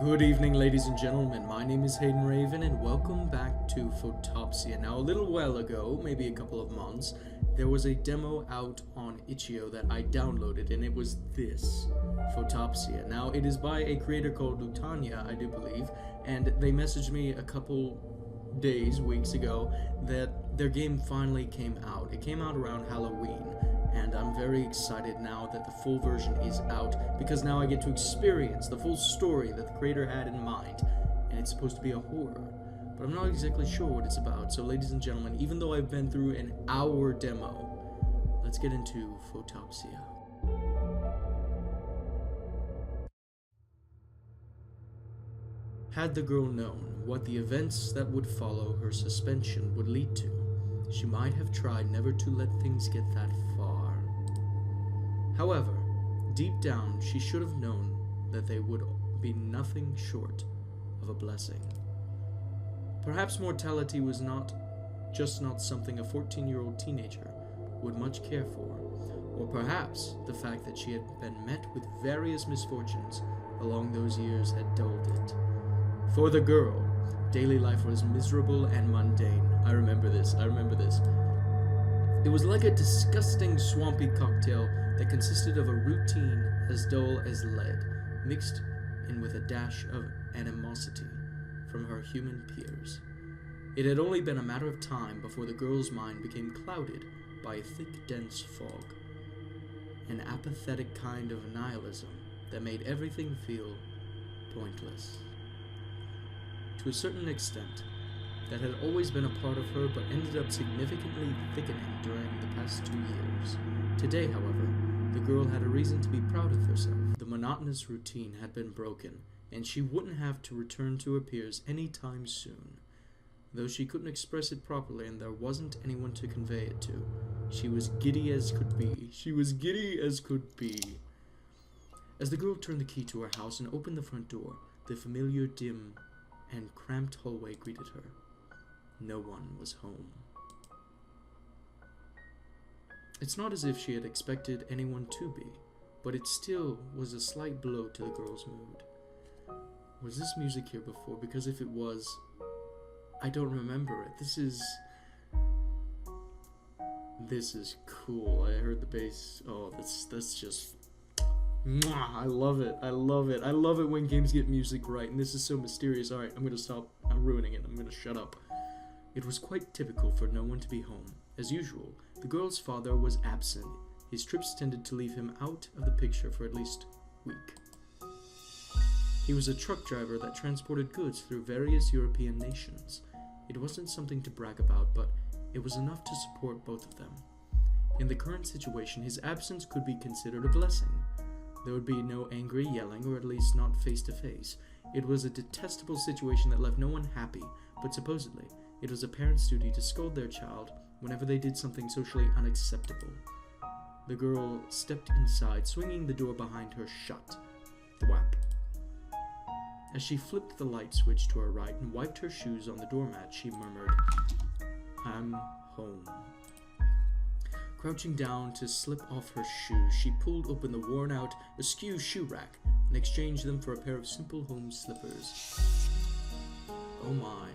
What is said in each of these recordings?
Good evening, ladies and gentlemen. My name is HaydenRaven, and welcome back to Photopsia. Now, a little while ago, maybe a couple of months, there was a demo out on Itch.io that I downloaded, and it was this, Photopsia. Now, it is by a creator called Lutania, I do believe, and they messaged me a couple weeks ago, that their game finally came out. It came out around Halloween, and I'm very excited now that the full version is out, because now I get to experience the full story that the creator had in mind, and it's supposed to be a horror, but I'm not exactly sure what it's about. So ladies and gentlemen, even though I've been through an hour demo, let's get into Photopsia. Had the girl known what the events that would follow her suspension would lead to, she might have tried never to let things get that far. However, deep down, she should have known that they would be nothing short of a blessing. Perhaps mortality was not something a 14-year-old teenager would much care for, or perhaps the fact that she had been met with various misfortunes along those years had dulled it. For the girl, daily life was miserable and mundane. I remember this. It was like a disgusting, swampy cocktail that consisted of a routine as dull as lead, mixed in with a dash of animosity from her human peers. It had only been a matter of time before the girl's mind became clouded by a thick, dense fog, an apathetic kind of nihilism that made everything feel pointless. To a certain extent, that had always been a part of her, but ended up significantly thickening during the past 2 years. Today, however, the girl had a reason to be proud of herself. The monotonous routine had been broken, and she wouldn't have to return to her peers any time soon. Though she couldn't express it properly, and there wasn't anyone to convey it to, she was giddy as could be. As the girl turned the key to her house and opened the front door, the familiar dim and cramped hallway greeted her. No one was home. It's not as if she had expected anyone to be, but it still was a slight blow to the girl's mood. Was this music here before? Because if it was, I don't remember it. This is cool. I heard the bass. Oh, that's just... I love it. I love it when games get music right, and this is so mysterious. Alright, I'm gonna stop. I'm ruining it. I'm gonna shut up. It was quite typical for no one to be home. As usual, the girl's father was absent. His trips tended to leave him out of the picture for at least a week. He was a truck driver that transported goods through various European nations. It wasn't something to brag about, but it was enough to support both of them. In the current situation, his absence could be considered a blessing. There would be no angry yelling, or at least not face to face. It was a detestable situation that left no one happy, but supposedly, it was a parent's duty to scold their child whenever they did something socially unacceptable. The girl stepped inside, swinging the door behind her shut. Thwap. As she flipped the light switch to her right and wiped her shoes on the doormat, she murmured, "I'm home." Crouching down to slip off her shoes, she pulled open the worn-out, askew shoe rack and exchanged them for a pair of simple home slippers. Oh my.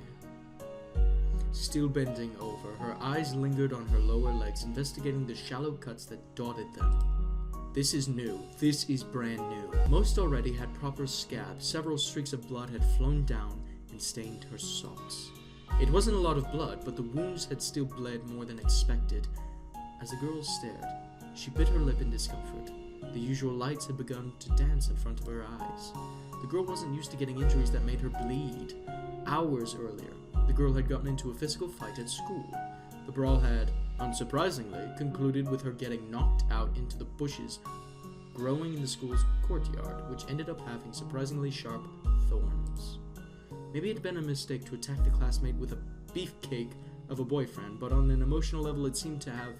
Still bending over, her eyes lingered on her lower legs, investigating the shallow cuts that dotted them. This is new. This is brand new. Most already had proper scabs. Several streaks of blood had flown down and stained her socks. It wasn't a lot of blood, but the wounds had still bled more than expected. As the girl stared, she bit her lip in discomfort. The usual lights had begun to dance in front of her eyes. The girl wasn't used to getting injuries that made her bleed. Hours earlier, the girl had gotten into a physical fight at school. The brawl had, unsurprisingly, concluded with her getting knocked out into the bushes growing in the school's courtyard, which ended up having surprisingly sharp thorns. Maybe it had been a mistake to attack the classmate with a beefcake of a boyfriend, but on an emotional level it seemed to have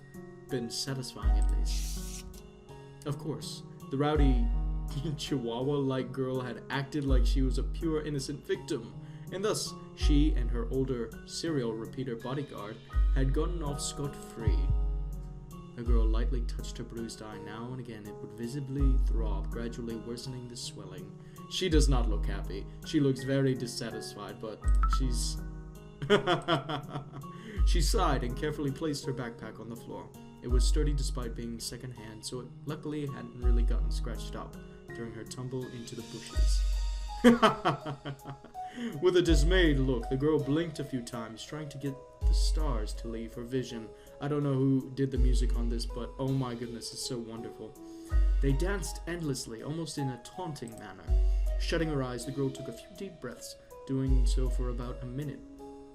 been satisfying at least. Of course, the rowdy Chihuahua-like girl had acted like she was a pure innocent victim, and thus she and her older serial repeater bodyguard had gotten off scot-free. The girl lightly touched her bruised eye. Now and again it would visibly throb, gradually worsening the swelling. She does not look happy. She looks very dissatisfied, but she's... She sighed and carefully placed her backpack on the floor. It was sturdy despite being secondhand, so it luckily hadn't really gotten scratched up during her tumble into the bushes. With a dismayed look, the girl blinked a few times, trying to get the stars to leave her vision. I don't know who did the music on this, but oh my goodness, it's so wonderful. They danced endlessly, almost in a taunting manner. Shutting her eyes, the girl took a few deep breaths, doing so for about a minute.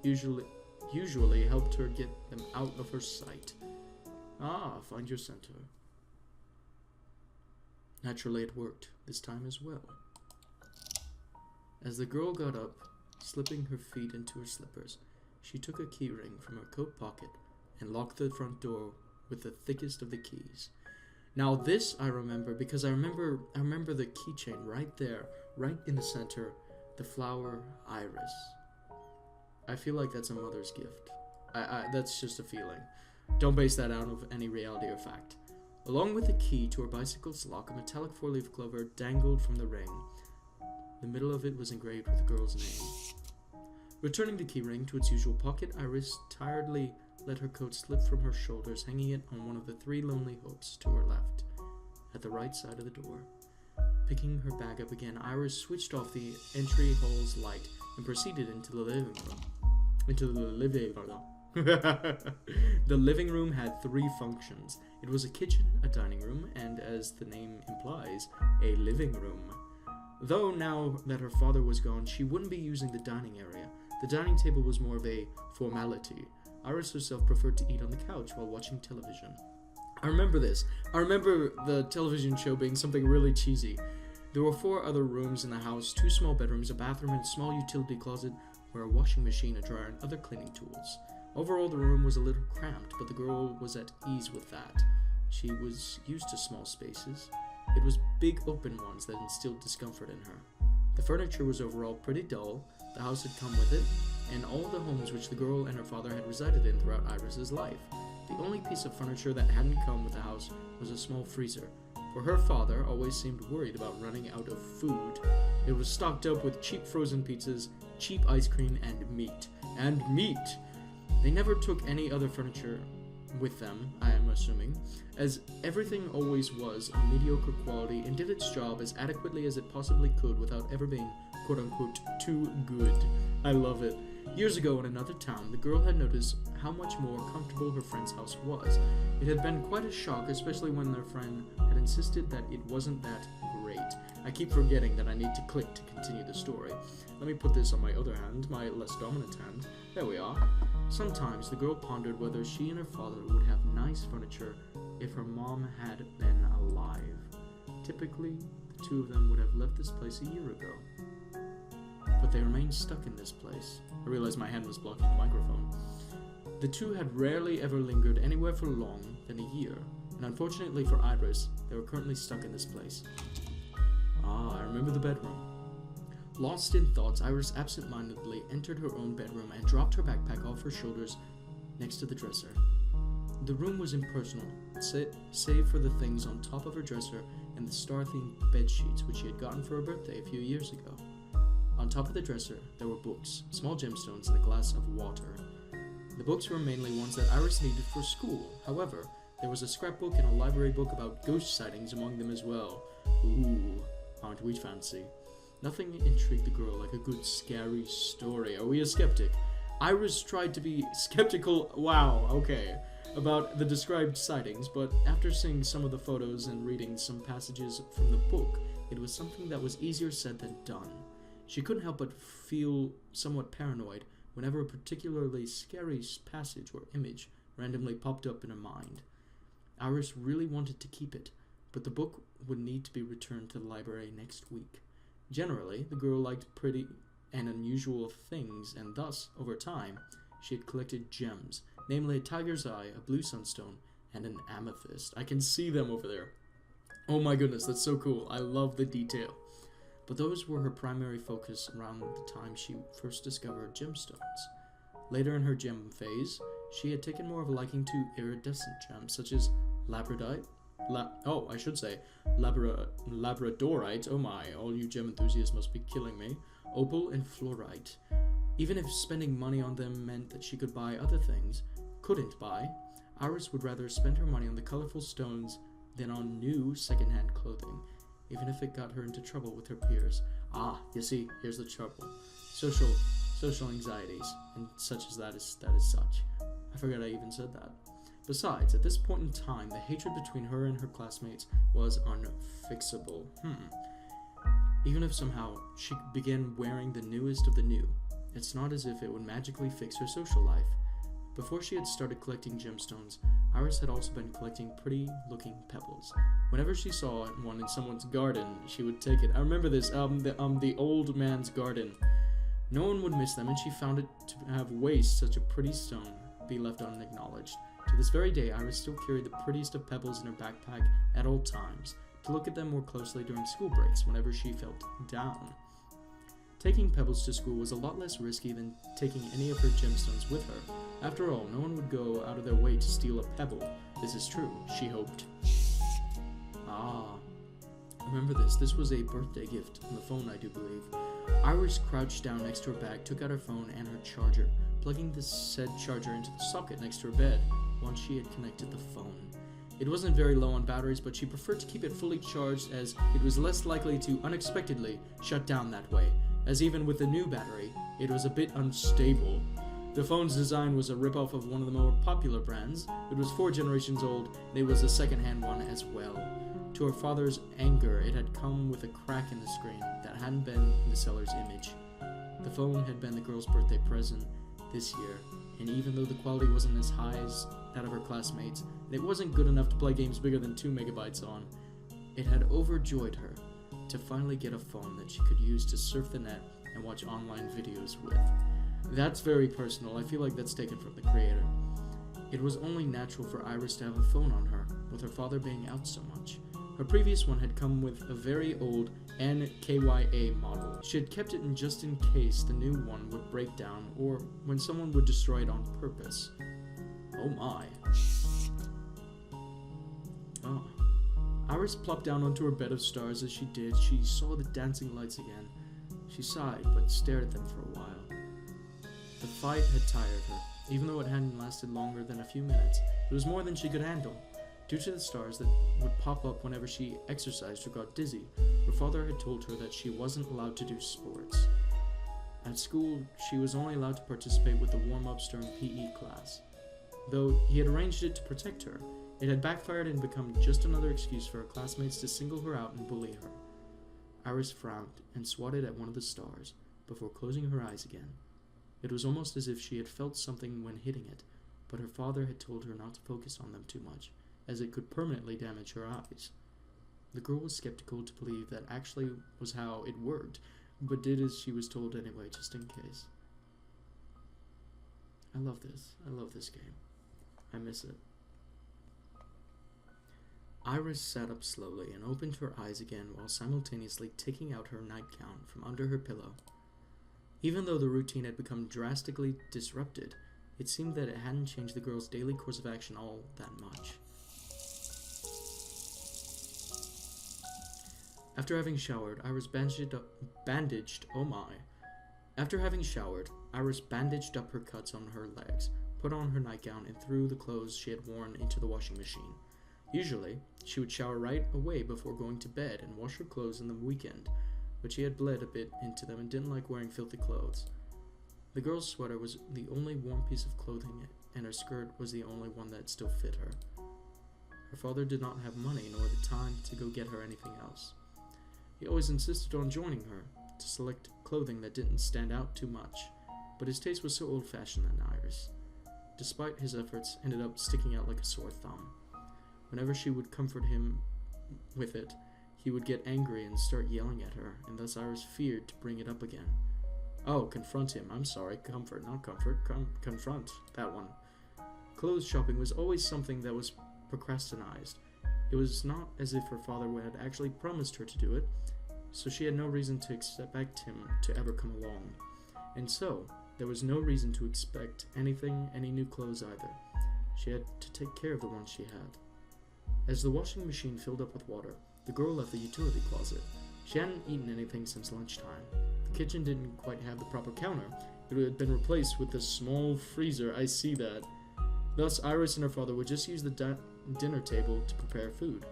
Usually helped her get them out of her sight. Ah, find your center. Naturally, it worked, this time as well. As the girl got up, slipping her feet into her slippers, she took a key ring from her coat pocket and locked the front door with the thickest of the keys. Now this I remember because I remember the keychain right there, right in the center, the flower iris. I feel like that's a mother's gift. That's just a feeling. Don't base that out of any reality or fact. Along with the key to her bicycle's lock, a metallic four-leaf clover dangled from the ring. The middle of it was engraved with the girl's name. Returning the keyring to its usual pocket, Iris tiredly let her coat slip from her shoulders, hanging it on one of the 3 lonely hooks to her left, at the right side of the door. Picking her bag up again, Iris switched off the entry hall's light and proceeded into the living room. The living room had 3 functions. It was a kitchen, a dining room, and, as the name implies, a living room. Though now that her father was gone, she wouldn't be using the dining area. The dining table was more of a formality. Iris herself preferred to eat on the couch while watching television. I remember this. I remember the television show being something really cheesy. There were 4 other rooms in the house, 2 small bedrooms, a bathroom, and a small utility closet where a washing machine, a dryer, and other cleaning tools. Overall, the room was a little cramped, but the girl was at ease with that. She was used to small spaces. It was big open ones that instilled discomfort in her. The furniture was overall pretty dull, the house had come with it, and all the homes which the girl and her father had resided in throughout Iris's life. The only piece of furniture that hadn't come with the house was a small freezer, for her father always seemed worried about running out of food. It was stocked up with cheap frozen pizzas, cheap ice cream, and meat. And meat! They never took any other furniture with them, I am assuming, as everything always was of mediocre quality and did its job as adequately as it possibly could without ever being quote-unquote too good. I love it. Years ago in another town, the girl had noticed how much more comfortable her friend's house was. It had been quite a shock, especially when their friend had insisted that it wasn't that great. I keep forgetting that I need to click to continue the story. Let me put this on my other hand, my less dominant hand. There we are. Sometimes the girl pondered whether she and her father would have nice furniture if her mom had been alive. Typically, the 2 of them would have left this place a year ago. But they remained stuck in this place. I realized my hand was blocking the microphone. The 2 had rarely ever lingered anywhere for long than a year, and unfortunately for Iris, they were currently stuck in this place. Ah, I remember the bedroom. Lost in thoughts, Iris absent-mindedly entered her own bedroom and dropped her backpack off her shoulders next to the dresser. The room was impersonal, save for the things on top of her dresser and the star-themed bedsheets which she had gotten for her birthday a few years ago. On top of the dresser, there were books, small gemstones, and a glass of water. The books were mainly ones that Iris needed for school. However, there was a scrapbook and a library book about ghost sightings among them as well. Ooh, aren't we fancy? Nothing intrigued the girl like a good scary story. Are we a skeptic? Iris tried to be skeptical, about the described sightings, but after seeing some of the photos and reading some passages from the book, it was something that was easier said than done. She couldn't help but feel somewhat paranoid whenever a particularly scary passage or image randomly popped up in her mind. Iris really wanted to keep it, but the book would need to be returned to the library next week. Generally, the girl liked pretty and unusual things, and thus, over time, she had collected gems, namely a tiger's eye, a blue sunstone, and an amethyst. I can see them over there. Oh my goodness, that's so cool. I love the detail. But those were her primary focus around the time she first discovered gemstones. Later in her gem phase, she had taken more of a liking to iridescent gems, such as labradorite, I should say labradorite. Oh my, all you gem enthusiasts must be killing me. Opal and fluorite. Even if spending money on them meant that she could buy other things couldn't buy, Iris would rather spend her money on the colorful stones than on new secondhand clothing, even if it got her into trouble with her peers. Ah, you see, here's the trouble. Social anxieties, and such as that is such. I forgot I even said that. Besides, at this point in time, the hatred between her and her classmates was unfixable. Even if somehow she began wearing the newest of the new, it's not as if it would magically fix her social life. Before she had started collecting gemstones, Iris had also been collecting pretty-looking pebbles. Whenever she saw one in someone's garden, she would take it. I remember this, the old man's garden. No one would miss them, and she found it to have waste such a pretty stone be left unacknowledged. To this very day, Iris still carried the prettiest of pebbles in her backpack at all times, to look at them more closely during school breaks whenever she felt down. Taking pebbles to school was a lot less risky than taking any of her gemstones with her. After all, no one would go out of their way to steal a pebble. This is true, she hoped. Remember this. This was a birthday gift on the phone, I do believe. Iris crouched down next to her bag, took out her phone and her charger, plugging the said charger into the socket next to her bed once she had connected the phone. It wasn't very low on batteries, but she preferred to keep it fully charged as it was less likely to unexpectedly shut down that way, as even with the new battery, it was a bit unstable. The phone's design was a ripoff of one of the more popular brands. It was 4 generations old, and it was a second-hand one as well. To her father's anger, it had come with a crack in the screen that hadn't been in the seller's image. The phone had been the girl's birthday present this year, and even though the quality wasn't as high as that of her classmates, and it wasn't good enough to play games bigger than 2 megabytes on, it had overjoyed her to finally get a phone that she could use to surf the net and watch online videos with. That's very personal. I feel like that's taken from the creator. It was only natural for Iris to have a phone on her, with her father being out so much. Her previous one had come with a very old NKYA model. She had kept it in just in case the new one would break down or when someone would destroy it on purpose. Oh my. Oh. Iris plopped down onto her bed of stars. As she did, she saw the dancing lights again. She sighed, but stared at them for a while. The fight had tired her. Even though it hadn't lasted longer than a few minutes, it was more than she could handle. Due to the stars that would pop up whenever she exercised or got dizzy, her father had told her that she wasn't allowed to do sports. At school, she was only allowed to participate with the warm-ups during PE class. Though he had arranged it to protect her, it had backfired and become just another excuse for her classmates to single her out and bully her. Iris frowned and swatted at one of the stars before closing her eyes again. It was almost as if she had felt something when hitting it, but her father had told her not to focus on them too much, as it could permanently damage her eyes. The girl was skeptical to believe that actually was how it worked, but did as she was told anyway, just in case. I love this. I love this game. I miss it. Iris sat up slowly and opened her eyes again while simultaneously taking out her nightgown from under her pillow. Even though the routine had become drastically disrupted, it seemed that it hadn't changed the girl's daily course of action all that much. After having showered, Iris bandaged up her cuts on her legs, put on her nightgown, and threw the clothes she had worn into the washing machine. Usually, she would shower right away before going to bed and wash her clothes on the weekend, but she had bled a bit into them and didn't like wearing filthy clothes. The girl's sweater was the only warm piece of clothing, and her skirt was the only one that still fit her. Her father did not have money nor the time to go get her anything else. He always insisted on joining her to select clothing that didn't stand out too much, but his taste was so old-fashioned that Iris, despite his efforts, ended up sticking out like a sore thumb. Whenever she would comfort him with it, he would get angry and start yelling at her, and thus Iris feared to bring it up again. Oh, confront him. I'm sorry, comfort, not comfort. Confront. That one. Clothes shopping was always something that was procrastinized. It was not as if her father had actually promised her to do it, so she had no reason to expect him to ever come along. And so, there was no reason to expect any new clothes either. She had to take care of the ones she had. As the washing machine filled up with water, the girl left the utility closet. She hadn't eaten anything since lunchtime. The kitchen didn't quite have the proper counter. It had been replaced with a small freezer. I see that. Thus, Iris and her father would just use the dinner table to prepare food.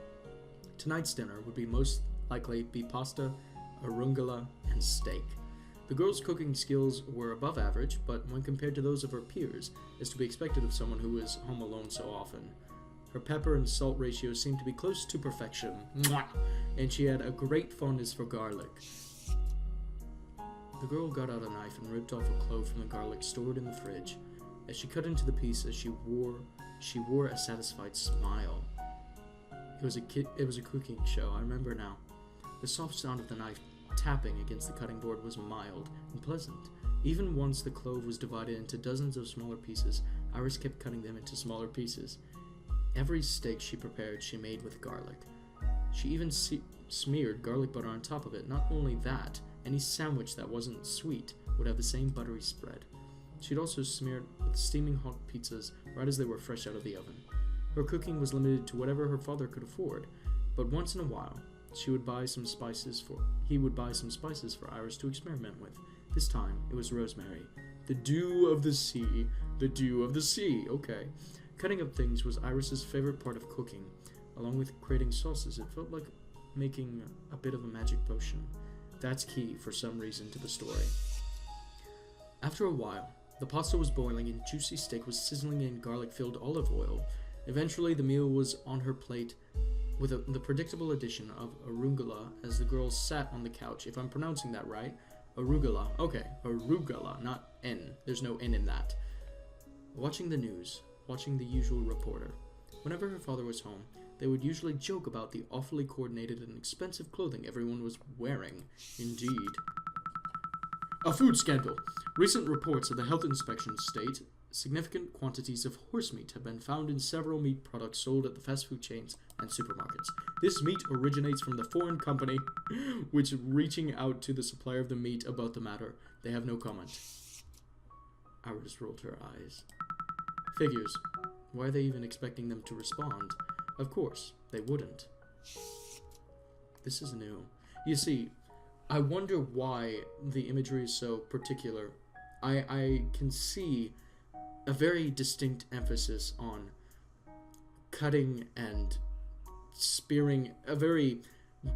Tonight's dinner would most likely be pasta, arugula, and steak. The girl's cooking skills were above average, but when compared to those of her peers, is to be expected of someone who was home alone so often. Her pepper and salt ratio seemed to be close to perfection, and she had a great fondness for garlic. The girl got out a knife and ripped off a clove from the garlic stored in the fridge. As she cut into the piece, she wore a satisfied smile. It was a cooking show, I remember now. The soft sound of the knife tapping against the cutting board was mild and pleasant. Even once the clove was divided into dozens of smaller pieces, Iris kept cutting them into smaller pieces. Every steak she prepared, she made with garlic. She even smeared garlic butter on top of it. Not only that, any sandwich that wasn't sweet would have the same buttery spread. She'd also smeared with steaming hot pizzas right as they were fresh out of the oven. Her cooking was limited to whatever her father could afford, but once in a while, he would buy some spices for Iris to experiment with. This time, it was rosemary. The dew of the sea. The dew of the sea. Okay. Cutting up things was Iris's favorite part of cooking. Along with creating sauces, it felt like making a bit of a magic potion. That's key, for some reason, to the story. After a while, the pasta was boiling and juicy steak was sizzling in garlic-filled olive oil. Eventually, the meal was on her plate with the predictable addition of arugula as the girl sat on the couch. If I'm pronouncing that right, arugula. Okay, arugula, not N. There's no N in that. Watching the news, watching the usual reporter. Whenever her father was home, they would usually joke about the awfully coordinated and expensive clothing everyone was wearing. Indeed. A food scandal. Recent reports of the health inspection state significant quantities of horse meat have been found in several meat products sold at the fast food chains and supermarkets. This meat originates from the foreign company, which reaching out to the supplier of the meat about the matter. They have no comment. Iris rolled her eyes. Figures. Why are they even expecting them to respond? Of course, they wouldn't. This is new. You see, I wonder why the imagery is so particular. I can see a very distinct emphasis on cutting and spearing, a very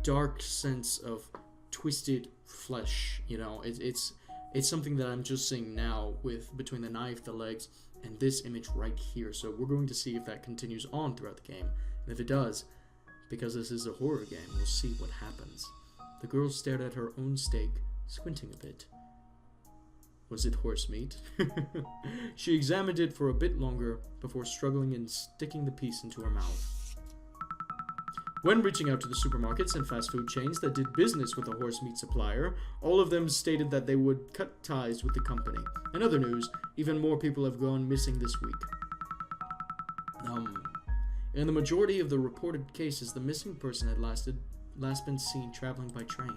dark sense of twisted flesh. You know, it's something that I'm just seeing now with between the knife, the legs, and this image right here. So we're going to see if that continues on throughout the game. And if it does, because this is a horror game, we'll see what happens. The girl stared at her own steak, squinting a bit. Was it horse meat? She examined it for a bit longer before struggling and sticking the piece into her mouth. When reaching out to the supermarkets and fast food chains that did business with a horse meat supplier, all of them stated that they would cut ties with the company. In other news, even more people have gone missing this week. In the majority of the reported cases, the missing person had last been seen traveling by train.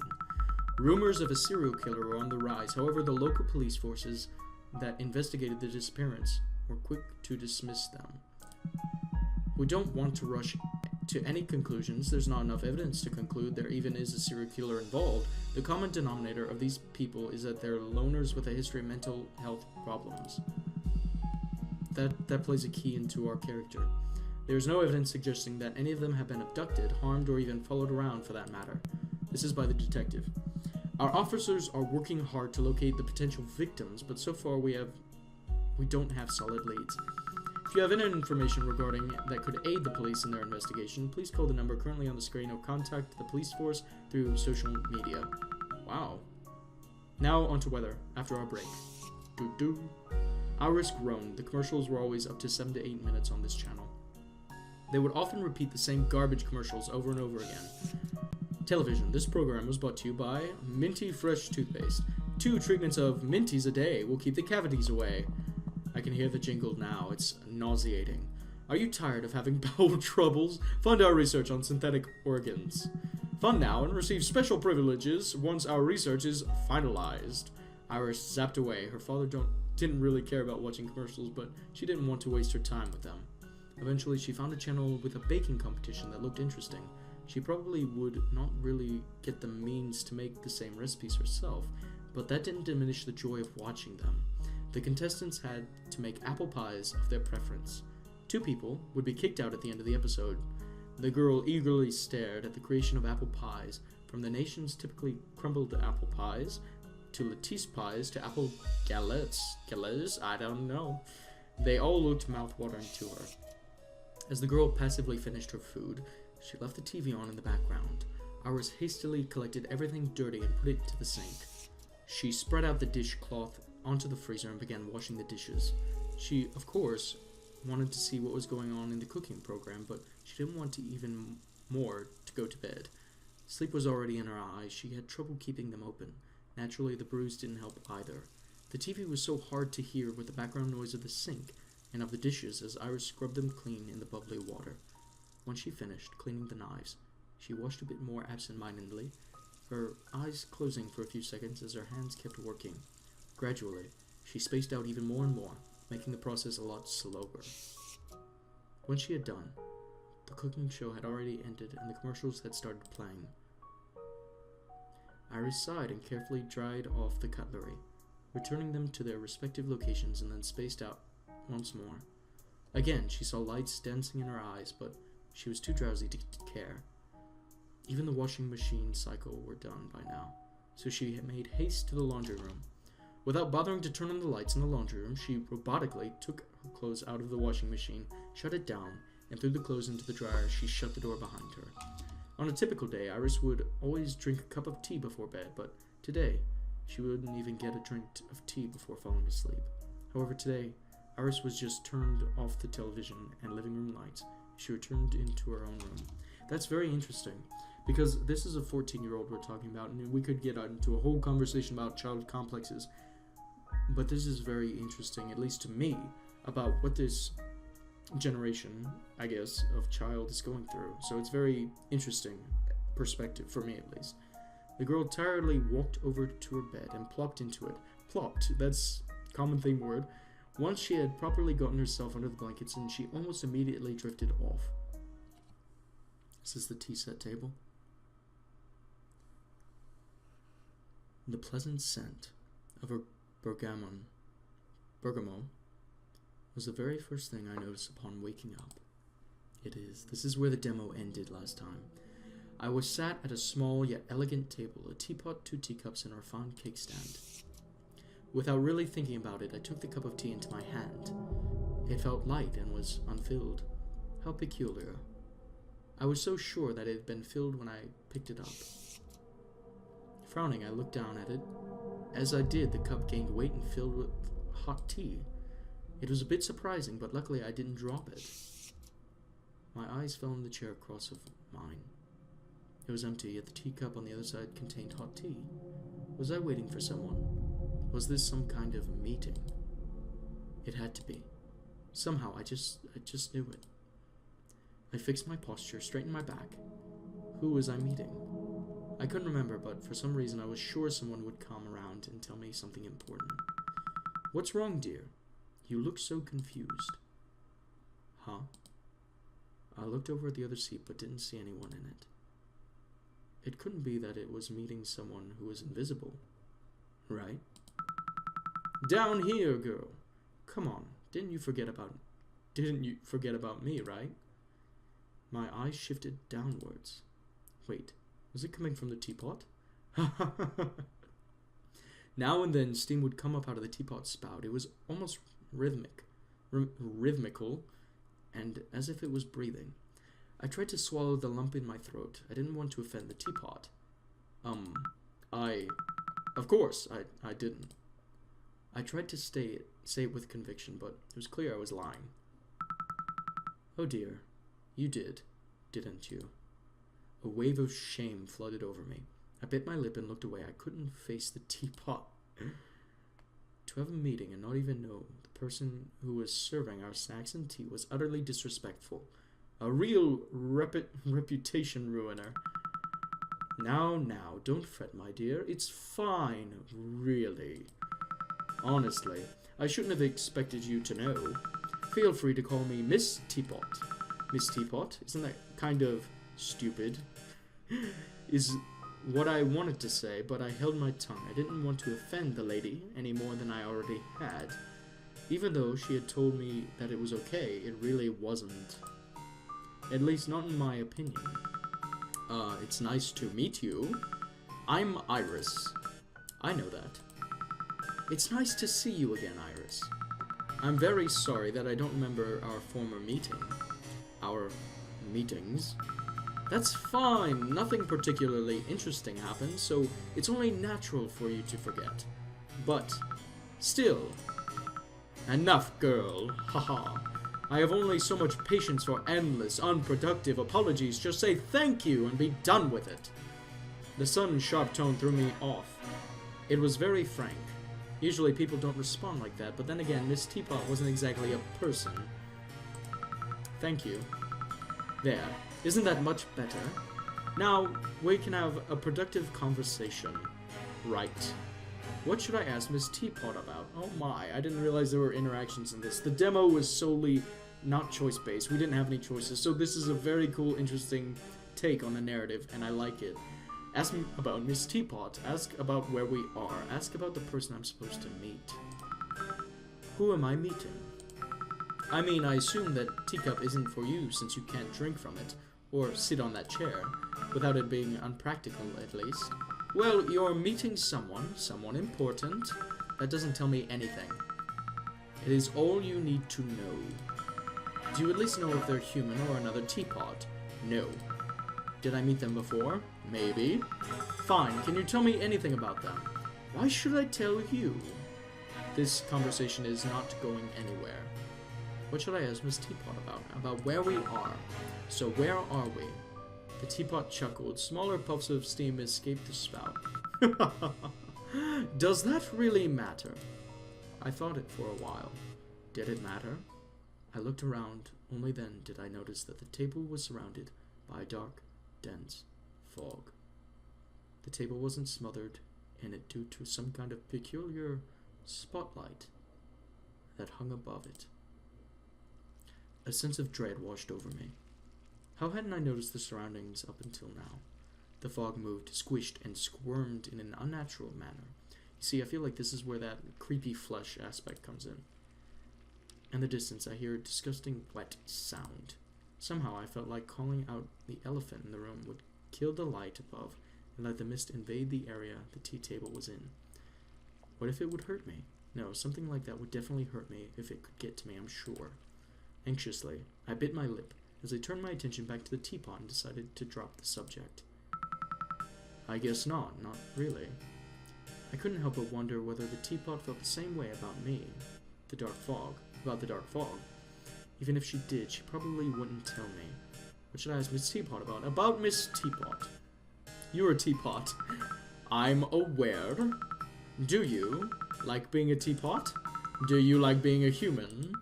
Rumors of a serial killer were on the rise. However, the local police forces that investigated the disappearance were quick to dismiss them. We don't want to rush to any conclusions. There's not enough evidence to conclude there even is a serial killer involved. The common denominator of these people is that they're loners with a history of mental health problems. That plays a key into our character. There's no evidence suggesting that any of them have been abducted, harmed, or even followed around for that matter. This is by the detective. Our officers are working hard to locate the potential victims, but so far we don't have solid leads. If you have any information regarding that could aid the police in their investigation, please call the number currently on the screen or contact the police force through social media. Wow. Now onto weather, after our break. Doo-doo. Iris groaned. The commercials were always up to 7 to 8 minutes on this channel. They would often repeat the same garbage commercials over and over again. Television. This program was brought to you by Minty Fresh Toothpaste. 2 treatments of Minties a day will keep the cavities away. I can hear the jingle now. It's nauseating. Are you tired of having bowel troubles? Fund our research on synthetic organs. Fund now and receive special privileges once our research is finalized. Iris zapped away. Her father didn't really care about watching commercials, but she didn't want to waste her time with them. Eventually, she found a channel with a baking competition that looked interesting. She probably would not really get the means to make the same recipes herself, but that didn't diminish the joy of watching them. The contestants had to make apple pies of their preference. 2 people would be kicked out at the end of the episode. The girl eagerly stared at the creation of apple pies, from the nation's typically crumbled apple pies, to lattice pies, to apple galettes, I don't know. They all looked mouth-watering to her. As the girl passively finished her food, she left the TV on in the background. Iris hastily collected everything dirty and put it into the sink. She spread out the dishcloth onto the freezer and began washing the dishes. She, of course, wanted to see what was going on in the cooking program, but she didn't want to even more to go to bed. Sleep was already in her eyes. She had trouble keeping them open. Naturally, the bruise didn't help either. The TV was so hard to hear with the background noise of the sink and of the dishes as Iris scrubbed them clean in the bubbly water. Once she finished cleaning the knives, she washed a bit more absent-mindedly, her eyes closing for a few seconds as her hands kept working. Gradually, she spaced out even more and more, making the process a lot slower. When she had done, the cooking show had already ended and the commercials had started playing. Iris sighed and carefully dried off the cutlery, returning them to their respective locations and then spaced out once more. Again, she saw lights dancing in her eyes, but she was too drowsy to care. Even the washing machine cycle were done by now, so she had made haste to the laundry room. Without bothering to turn on the lights in the laundry room, she robotically took her clothes out of the washing machine, shut it down, and threw the clothes into the dryer as she shut the door behind her. On a typical day, Iris would always drink a cup of tea before bed, but today, she wouldn't even get a drink of tea before falling asleep. However, today, Iris was just turned off the television and living room lights. She returned into her own room. That's very interesting, because this is a 14-year-old we're talking about, and we could get into a whole conversation about child complexes. But this is very interesting, at least to me, about what this generation, I guess, of child is going through. So it's very interesting perspective, for me at least. The girl tiredly walked over to her bed and plopped into it. Plopped, that's a common thing word. Once she had properly gotten herself under the blankets, and she almost immediately drifted off. Is this the tea set table? The pleasant scent of her bergamot was the very first thing I noticed upon waking up. It is. This is where the demo ended last time. I was sat at a small yet elegant table, a teapot, 2 teacups, and our fine cake stand. Without really thinking about it, I took the cup of tea into my hand. It felt light and was unfilled. How peculiar. I was so sure that it had been filled when I picked it up. Frowning, I looked down at it. As I did, the cup gained weight and filled with hot tea. It was a bit surprising, but luckily I didn't drop it. My eyes fell on the chair across of mine. It was empty, yet the teacup on the other side contained hot tea. Was I waiting for someone? Was this some kind of meeting? It had to be. Somehow, I just knew it. I fixed my posture, straightened my back. Who was I meeting? I couldn't remember, but for some reason I was sure someone would come around and tell me something important. What's wrong, dear? You look so confused. Huh? I looked over at the other seat, but didn't see anyone in it. It couldn't be that it was meeting someone who was invisible, right? Down here, girl. Come on, didn't you forget about me, right? My eyes shifted downwards. Wait, was it coming from the teapot? Now and then steam would come up out of the teapot spout. It was almost rhythmical, and as if it was breathing. I tried to swallow the lump in my throat. I didn't want to offend the teapot. Of course, I didn't. I tried to say it with conviction, but it was clear I was lying. Oh dear, you did, didn't you? A wave of shame flooded over me. I bit my lip and looked away. I couldn't face the teapot. To have a meeting and not even know the person who was serving our snacks and tea was utterly disrespectful. A real reputation ruiner. Now, don't fret, my dear. It's fine, really. Honestly, I shouldn't have expected you to know. Feel free to call me Miss Teapot. Miss Teapot? Isn't that kind of stupid? Is what I wanted to say, but I held my tongue. I didn't want to offend the lady any more than I already had. Even though she had told me that it was okay, it really wasn't. At least not in my opinion. It's nice to meet you. I'm Iris. I know that. It's nice to see you again, Iris. I'm very sorry that I don't remember our former meeting. Our meetings. That's fine. Nothing particularly interesting happened, so it's only natural for you to forget. But, still. Enough, girl. Haha. I have only so much patience for endless, unproductive apologies. Just say thank you and be done with it. The sudden sharp tone threw me off. It was very frank. Usually people don't respond like that, but then again, Miss Teapot wasn't exactly a person. Thank you. There. Isn't that much better? Now, we can have a productive conversation. Right. What should I ask Miss Teapot about? Oh my, I didn't realize there were interactions in this. The demo was solely not choice-based. We didn't have any choices, so this is a very cool, interesting take on the narrative, and I like it. Ask me about Miss Teapot. Ask about where we are. Ask about the person I'm supposed to meet. Who am I meeting? I mean, I assume that teacup isn't for you since you can't drink from it, or sit on that chair, without it being unpractical at least. Well, you're meeting someone important. That doesn't tell me anything. It is all you need to know. Do you at least know if they're human or another teapot? No. Did I meet them before? Maybe. Fine, can you tell me anything about them? Why should I tell you? This conversation is not going anywhere. What should I ask Miss Teapot about? About where we are. So where are we? The teapot chuckled. Smaller puffs of steam escaped the spout. Does that really matter? I thought it for a while. Did it matter? I looked around. Only then did I notice that the table was surrounded by a dark, dense fog. The table wasn't smothered in it due to some kind of peculiar spotlight that hung above it. A sense of dread washed over me. How hadn't I noticed the surroundings up until now? The fog moved, squished, and squirmed in an unnatural manner. You see, I feel like this is where that creepy flesh aspect comes in. In the distance, I hear a disgusting wet sound. Somehow, I felt like calling out the elephant in the room would kill the light above and let the mist invade the area the tea table was in. What if it would hurt me? No, something like that would definitely hurt me if it could get to me, I'm sure. Anxiously, I bit my lip as I turned my attention back to the teapot and decided to drop the subject. I guess not really. I couldn't help but wonder whether the teapot felt the same way about me, about the dark fog. Even if she did, she probably wouldn't tell me. What should I ask Miss Teapot about? About Miss Teapot. You're a teapot. I'm aware. Do you like being a teapot? Do you like being a human?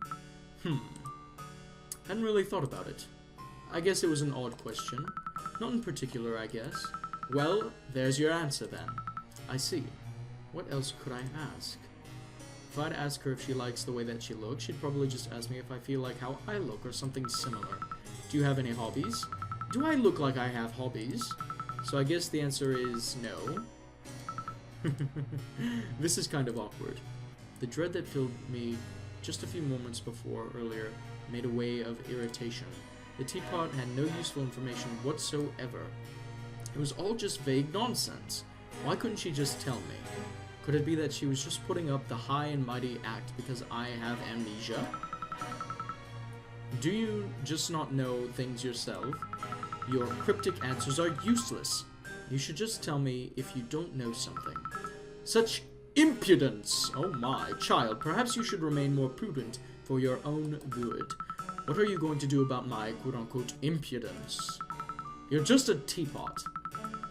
Hadn't really thought about it. I guess it was an odd question. Not in particular, I guess. Well, there's your answer then. I see. What else could I ask? If I'd ask her if she likes the way that she looks, she'd probably just ask me if I feel like how I look or something similar. Do you have any hobbies? Do I look like I have hobbies? So I guess the answer is no. This is kind of awkward. The dread that filled me just a few moments earlier made a way of irritation. The teapot had no useful information whatsoever. It was all just vague nonsense. Why couldn't she just tell me? Could it be that she was just putting up the high and mighty act because I have amnesia? Do you just not know things yourself? Your cryptic answers are useless. You should just tell me if you don't know something. Such impudence! Oh my, child, perhaps you should remain more prudent for your own good. What are you going to do about my quote-unquote impudence? You're just a teapot.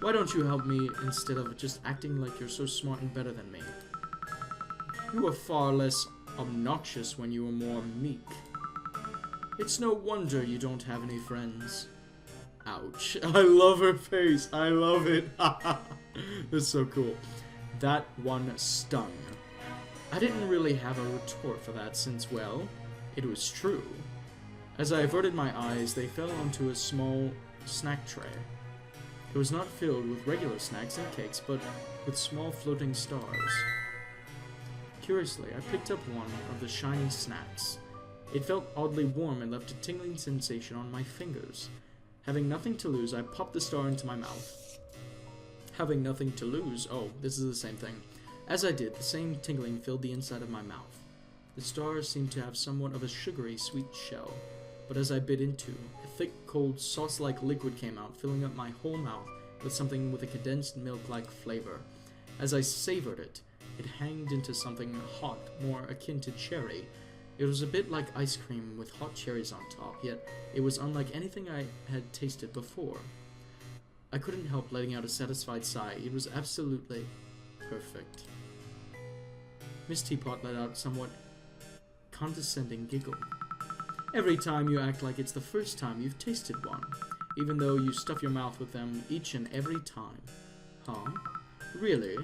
Why don't you help me instead of just acting like you're so smart and better than me? You were far less obnoxious when you were more meek. It's no wonder you don't have any friends. Ouch. I love her face. I love it. That's so cool. That one stung. I didn't really have a retort for that since, well, It was true. As I averted my eyes, they fell onto a small snack tray. It was not filled with regular snacks and cakes, but with small floating stars. Curiously, I picked up one of the shiny snacks. It felt oddly warm and left a tingling sensation on my fingers. Having nothing to lose, I popped the star into my mouth. Having nothing to lose, oh, this is the same thing. As I did, the same tingling filled the inside of my mouth. The stars seemed to have somewhat of a sugary, sweet shell, but as I bit into, a thick, cold, sauce-like liquid came out, filling up my whole mouth with something with a condensed milk-like flavor. As I savored it, it hanged into something hot, more akin to cherry. It was a bit like ice cream with hot cherries on top, yet it was unlike anything I had tasted before. I couldn't help letting out a satisfied sigh. It was absolutely perfect. Miss Teapot let out a somewhat condescending giggle. Every time you act like it's the first time you've tasted one, even though you stuff your mouth with them each and every time. Huh? Really?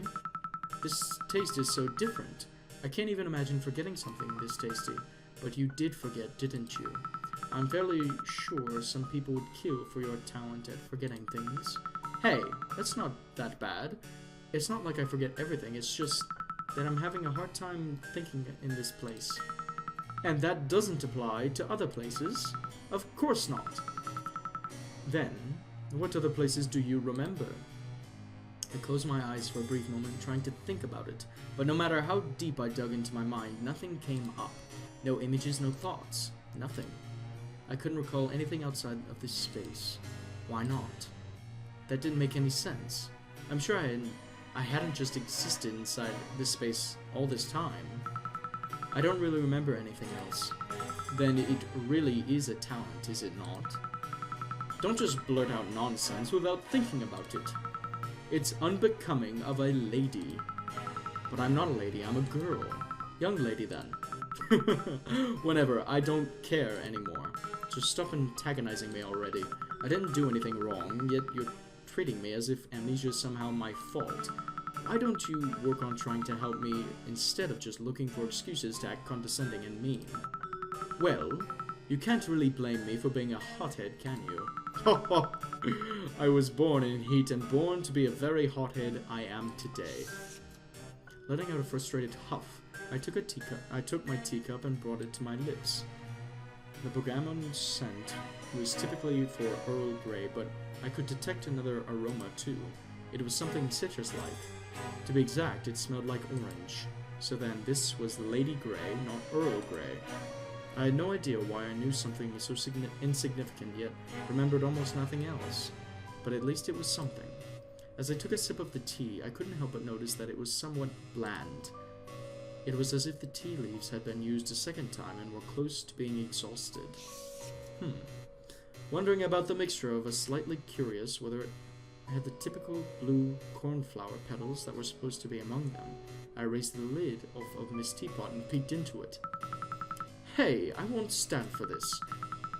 This taste is so different. I can't even imagine forgetting something this tasty. But you did forget, didn't you? I'm fairly sure some people would kill for your talent at forgetting things. Hey, that's not that bad. It's not like I forget everything, it's just that I'm having a hard time thinking in this place. And that doesn't apply to other places? Of course not. Then, what other places do you remember? I closed my eyes for a brief moment, trying to think about it, but no matter how deep I dug into my mind, nothing came up. No images, no thoughts. Nothing. I couldn't recall anything outside of this space. Why not? That didn't make any sense. I'm sure I hadn't just existed inside this space all this time. I don't really remember anything else. Then it really is a talent, is it not? Don't just blurt out nonsense without thinking about it. It's unbecoming of a lady. But I'm not a lady, I'm a girl. Young lady, then. Whenever, I don't care anymore. Just stop antagonizing me already. I didn't do anything wrong, yet you're treating me as if amnesia is somehow my fault. Why don't you work on trying to help me instead of just looking for excuses to act condescending and mean? Well, you can't really blame me for being a hothead, can you? I was born in heat and born to be a very hothead I am today. Letting out a frustrated huff, I took my teacup and brought it to my lips. The bergamot scent was typically for Earl Grey, but I could detect another aroma too. It was something citrus-like. To be exact, it smelled like orange. So then, this was Lady Grey, not Earl Grey. I had no idea why I knew something so insignificant, yet remembered almost nothing else. But at least it was something. As I took a sip of the tea, I couldn't help but notice that it was somewhat bland. It was as if the tea leaves had been used a second time and were close to being exhausted. Wondering about the mixture of a slightly curious whether it had the typical blue cornflower petals that were supposed to be among them, I raised the lid of Miss Teapot and peeked into it. Hey, I won't stand for this.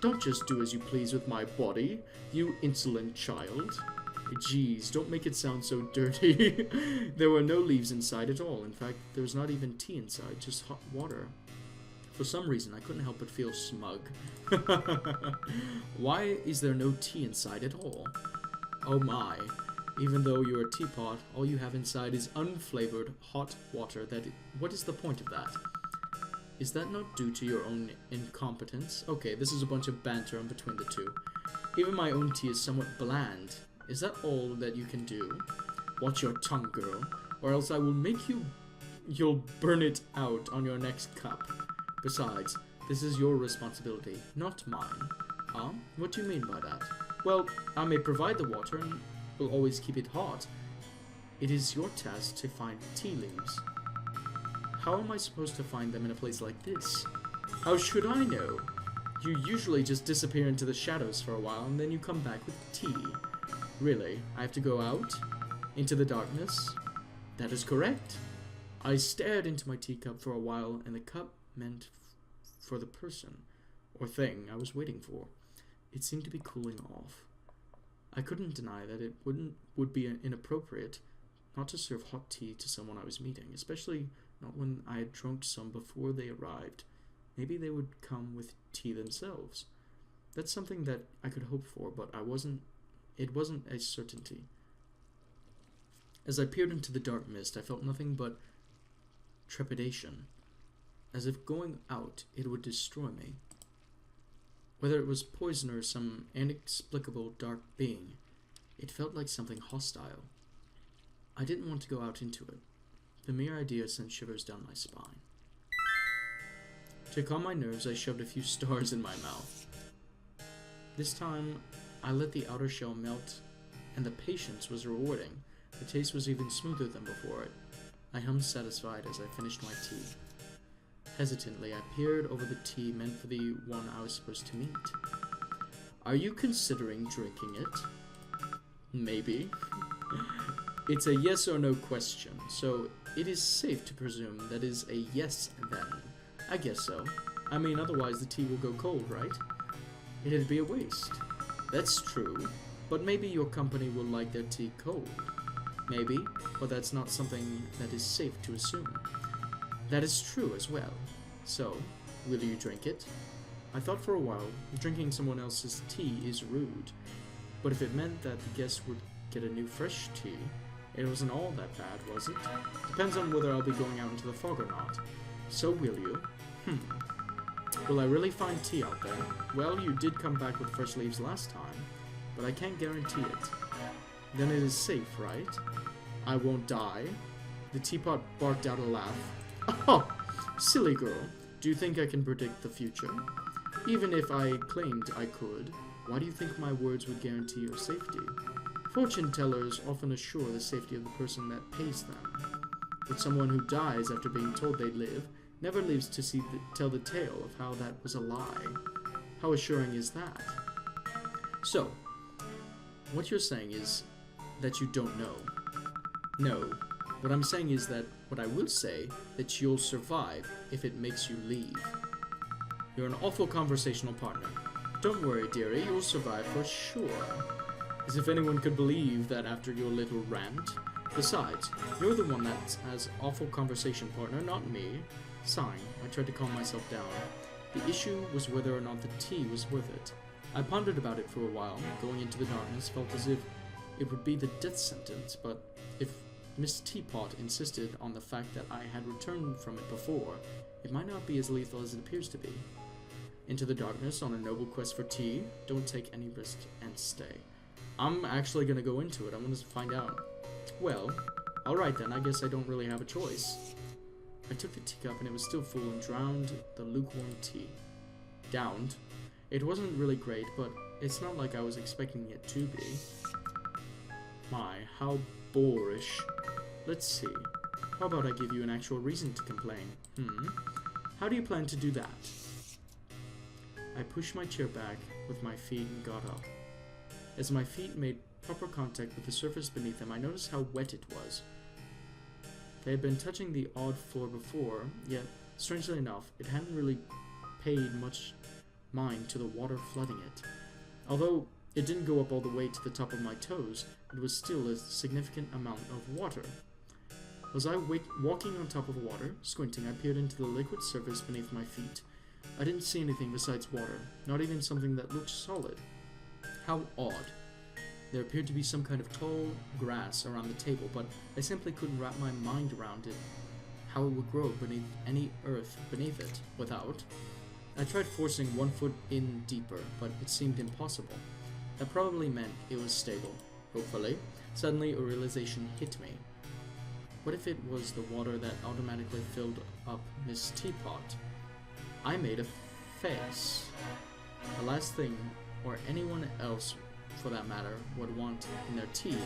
Don't just do as you please with my body, you insolent child. Geez, don't make it sound so dirty. There were no leaves inside at all. In fact, there was not even tea inside, just hot water. For some reason, I couldn't help but feel smug. Why is there no tea inside at all? Oh my. Even though you're a teapot, all you have inside is unflavored hot water. What is the point of that? Is that not due to your own incompetence? Okay, this is a bunch of banter in between the two. Even my own tea is somewhat bland. Is that all that you can do? Watch your tongue, girl, or else I will make you'll burn it out on your next cup. Besides, this is your responsibility, not mine. Huh? What do you mean by that? Well, I may provide the water and will always keep it hot. It is your task to find tea leaves. How am I supposed to find them in a place like this? How should I know? You usually just disappear into the shadows for a while and then you come back with tea. Really? I have to go out? Into the darkness? That is correct. I stared into my teacup for a while and the cup meant for the person, or thing, I was waiting for. It seemed to be cooling off. I couldn't deny that it would be inappropriate not to serve hot tea to someone I was meeting, especially not when I had drunk some before they arrived. maybe they would come with tea themselves. That's something that I could hope for, but it wasn't a certainty. As I peered into the dark mist, I felt nothing but trepidation, as if going out it would destroy me. Whether it was poison or some inexplicable dark being, it felt like something hostile. I didn't want to go out into it. The mere idea sent shivers down my spine. To calm my nerves, I shoved a few stars in my mouth. This time, I let the outer shell melt, and the patience was rewarding. The taste was even smoother than before it. I hummed satisfied as I finished my tea. Hesitantly, I peered over the tea meant for the one I was supposed to meet. Are you considering drinking it? Maybe. It's a yes or no question, so it is safe to presume that is a yes then. I guess so. I mean, otherwise the tea will go cold, right? It'd be a waste. That's true, but maybe your company will like their tea cold. Maybe, but that's not something that is safe to assume. That is true as well. So, will you drink it? I thought for a while, drinking someone else's tea is rude, but if it meant that the guests would get a new fresh tea, it wasn't all that bad, was it? Depends on whether I'll be going out into the fog or not. So will you? Will I really find tea out there? Well, you did come back with fresh leaves last time, but I can't guarantee it. Then it is safe, right? I won't die. The teapot barked out a laugh. Oh, silly girl. Do you think I can predict the future? Even if I claimed I could, why do you think my words would guarantee your safety? Fortune tellers often assure the safety of the person that pays them. But someone who dies after being told they live never lives to tell the tale of how that was a lie. How assuring is that? So, what you're saying is that you don't know. No, what I'm saying is that what I will say, that you'll survive if it makes you leave. You're an awful conversational partner. Don't worry, dearie, you'll survive for sure. As if anyone could believe that after your little rant. Besides, you're the one that has awful conversation partner, not me. Sighing, I tried to calm myself down. The issue was whether or not the tea was worth it. I pondered about it for a while. Going into the darkness felt as if it would be the death sentence, but if Miss Teapot insisted on the fact that I had returned from it before, it might not be as lethal as it appears to be. Into the darkness on a noble quest for tea, don't take any risk and stay. I'm actually gonna go into it, I want to find out. Well, alright then, I guess I don't really have a choice. I took the teacup and it was still full and drowned the lukewarm tea. Downed. It wasn't really great, but it's not like I was expecting it to be. My, how boorish. Let's see. How about I give you an actual reason to complain? How do you plan to do that? I pushed my chair back with my feet and got up. As my feet made proper contact with the surface beneath them, I noticed how wet it was. They had been touching the odd floor before, yet, strangely enough, it hadn't really paid much mind to the water flooding it. Although it didn't go up all the way to the top of my toes, it was still a significant amount of water. Was I walking on top of water? Squinting, I peered into the liquid surface beneath my feet. I didn't see anything besides water, not even something that looked solid. How odd. There appeared to be some kind of tall grass around the table, but I simply couldn't wrap my mind around it, how it would grow beneath any earth beneath it, without. I tried forcing 1 foot in deeper, but it seemed impossible. That probably meant it was stable, hopefully. Suddenly, a realization hit me. What if it was the water that automatically filled up Miss Teapot? I made a face. The last thing, or anyone else for that matter, would want in their tea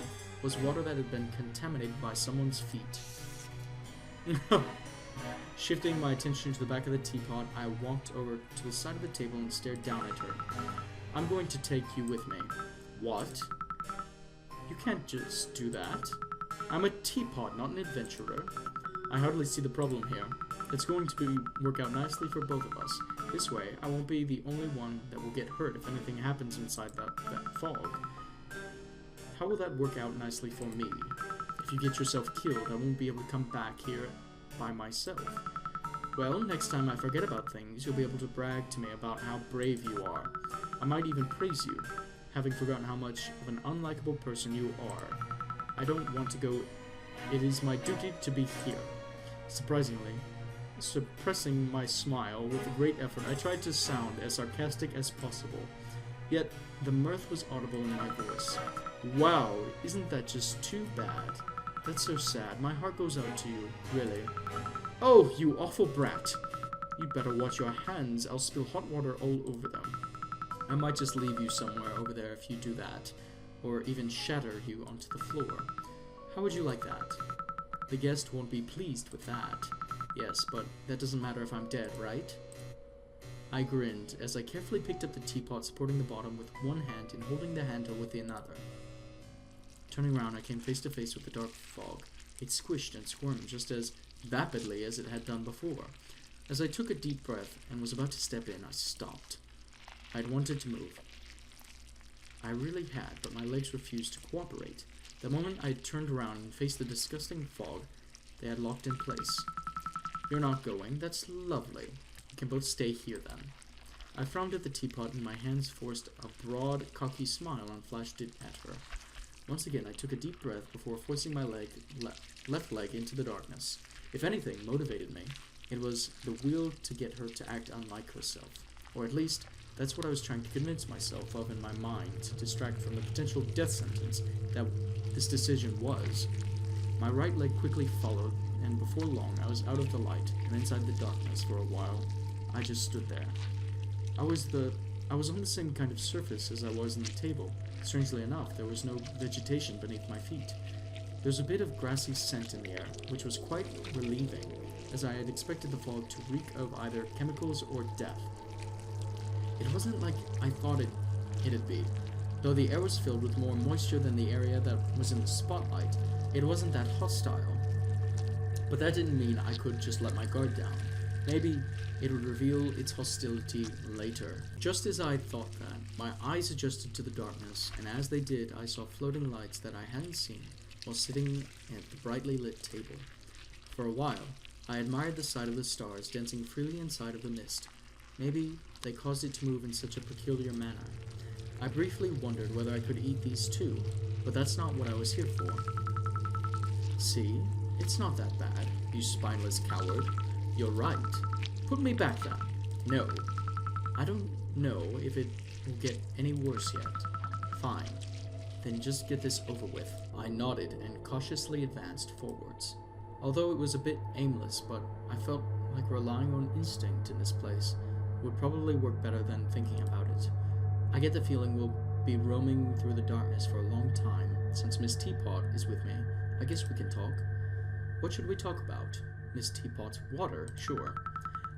was water that had been contaminated by someone's feet. Shifting my attention to the back of the teapot, I walked over to the side of the table and stared down at her. I'm going to take you with me. What? You can't just do that. I'm a teapot, not an adventurer. I hardly see the problem here. It's going to work out nicely for both of us. This way, I won't be the only one that will get hurt if anything happens inside that fog. How will that work out nicely for me? If you get yourself killed, I won't be able to come back here by myself. Well, next time I forget about things, you'll be able to brag to me about how brave you are. I might even praise you, having forgotten how much of an unlikable person you are. I don't want to go. It is my duty to be here. Surprisingly, suppressing my smile with a great effort, I tried to sound as sarcastic as possible. Yet, the mirth was audible in my voice. Wow, isn't that just too bad? That's so sad. My heart goes out to you, really. Oh, you awful brat. You'd better watch your hands. I'll spill hot water all over them. I might just leave you somewhere over there if you do that, or even shatter you onto the floor. How would you like that? The guest won't be pleased with that. Yes, but that doesn't matter if I'm dead, right? I grinned as I carefully picked up the teapot, supporting the bottom with one hand and holding the handle with the other. Turning around, I came face to face with the dark fog. It squished and squirmed just as rapidly as it had done before. As I took a deep breath and was about to step in, I stopped. I'd wanted to move. I really had, but my legs refused to cooperate. The moment I turned around and faced the disgusting fog, they had locked in place. You're not going? That's lovely. We can both stay here then. I frowned at the teapot and my hands forced a broad, cocky smile and flashed it at her. Once again, I took a deep breath before forcing my left leg into the darkness. If anything motivated me, it was the will to get her to act unlike herself. Or at least, that's what I was trying to convince myself of in my mind to distract from the potential death sentence that this decision was. My right leg quickly followed, and before long I was out of the light and inside the darkness for a while. I just stood there. I was on the same kind of surface as I was on the table. Strangely enough, there was no vegetation beneath my feet. There was a bit of grassy scent in the air, which was quite relieving, as I had expected the fog to reek of either chemicals or death. It wasn't like I thought it'd be. Though the air was filled with more moisture than the area that was in the spotlight, it wasn't that hostile. But that didn't mean I could just let my guard down. Maybe it would reveal its hostility later. Just as I thought that, my eyes adjusted to the darkness, and as they did, I saw floating lights that I hadn't seen while sitting at the brightly lit table. For a while, I admired the sight of the stars dancing freely inside of the mist. Maybe they caused it to move in such a peculiar manner. I briefly wondered whether I could eat these too, but that's not what I was here for. See? It's not that bad, you spineless coward. You're right. Put me back then. No. I don't know if it will get any worse yet. Fine. Then just get this over with. I nodded and cautiously advanced forwards. Although it was a bit aimless, but I felt like relying on instinct in this place would probably work better than thinking about it. I get the feeling we'll be roaming through the darkness for a long time. Since Miss Teapot is with me, I guess we can talk. What should we talk about? Miss Teapot's water, sure.